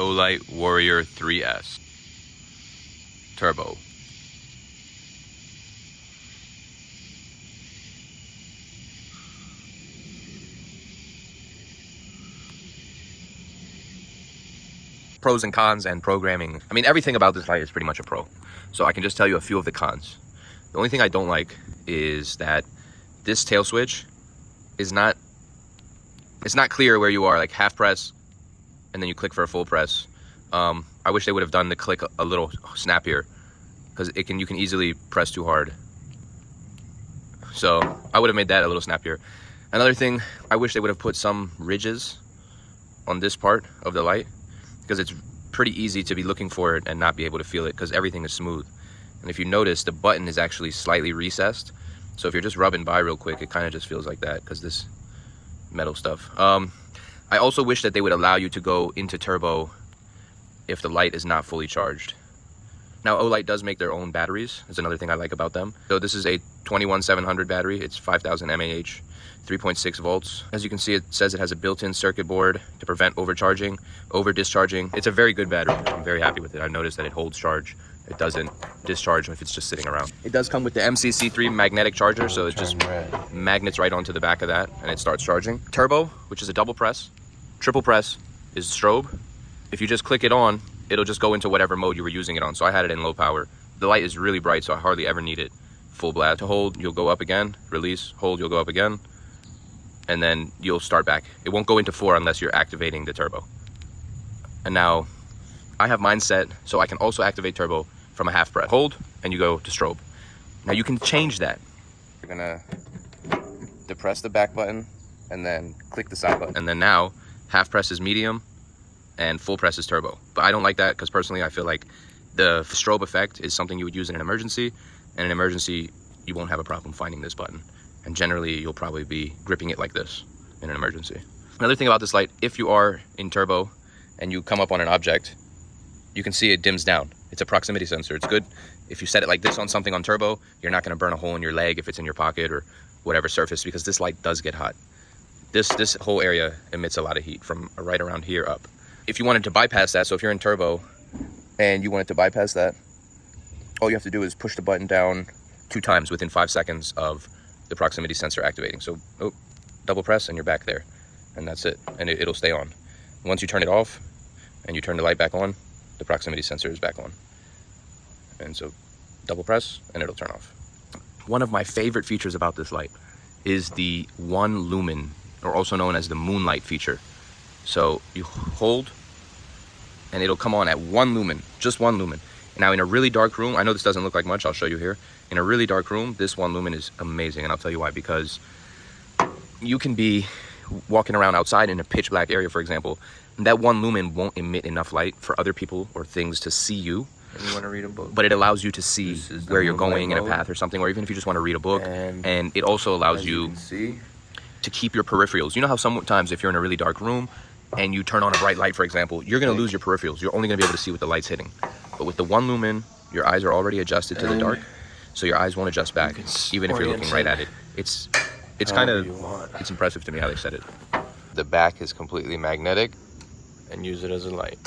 Olight Warrior 3S Turbo. Pros and cons and programming. I mean, everything about this light is pretty much a pro. So I can just tell you a few of the cons. The only thing I don't like is that this tail switch is not, it's not clear where you are, like half press, and then you click for a full press. I wish they would have done the click a little snappier, because you can easily press too hard. So I would have made that a little snappier. Another thing, I wish they would have put some ridges on this part of the light, because it's pretty easy to be looking for it and not be able to feel it, because everything is smooth. And if you notice, the button is actually slightly recessed. So if you're just rubbing by real quick, it kind of just feels like that because this metal stuff. I also wish that they would allow you to go into turbo if the light is not fully charged. Now, Olight does make their own batteries. That's another thing I like about them. So this is a 21700 battery. It's 5000 mAh, 3.6 volts. As you can see, it says it has a built-in circuit board to prevent overcharging, over discharging. It's a very good battery. I'm very happy with it. I've noticed that it holds charge. It doesn't discharge if it's just sitting around. It does come with the MCC3 magnetic charger, so it just magnets right onto the back of that and it starts charging. Turbo, which is a double press. Triple press is strobe. If you just click it on, it'll just go into whatever mode you were using it on. So I had it in low power. The light is really bright, so I hardly ever need it full blast. To hold, you'll go up again, release, hold, you'll go up again, and then you'll start back. It won't go into 4 unless you're activating the turbo. And now I have mine set so I can also activate turbo from a half press. Hold, and you go to strobe. Now you can change that. You're gonna depress the back button and then click the side button. And then now half press is medium and full press is turbo. But I don't like that because personally I feel like the strobe effect is something you would use in an emergency. In an emergency, you won't have a problem finding this button. And generally, you'll probably be gripping it like this in an emergency. Another thing about this light, if you are in turbo and you come up on an object, you can see it dims down. It's a proximity sensor. It's good. If you set it like this on something on turbo, you're not going to burn a hole in your leg if it's in your pocket or whatever surface, because this light does get hot. This whole area emits a lot of heat from right around here up. If you wanted to bypass that, so if you're in turbo and you wanted to bypass that, all you have to do is push the button down 2 times within 5 seconds of the proximity sensor activating. So double press and you're back there, and that's it, and it'll stay on. Once you turn it off and you turn the light back on, the proximity sensor is back on. And so double press and it'll turn off. One of my favorite features about this light is the 1 lumen, or also known as the moonlight feature. So you hold and it'll come on at 1 lumen, just 1 lumen. Now in a really dark room, I know this doesn't look like much, I'll show you here. In a really dark room, this 1 lumen is amazing, and I'll tell you why. Because you can be walking around outside in a pitch black area, for example, and that 1 lumen won't emit enough light for other people or things to see you. And you want to read a book. But it allows you to see where you're going in a path or something, or even if you just want to read a book. And it also allows you to keep your peripherals. You know how sometimes if you're in a really dark room and you turn on a bright light, for example, you're going to lose your peripherals. You're only going to be able to see what the light's hitting. But with the 1 lumen, your eyes are already adjusted to the dark, so your eyes won't adjust back, even if you're looking right at it. It's kind of, it's impressive to me how they set it. The back is completely magnetic. And use it as a light.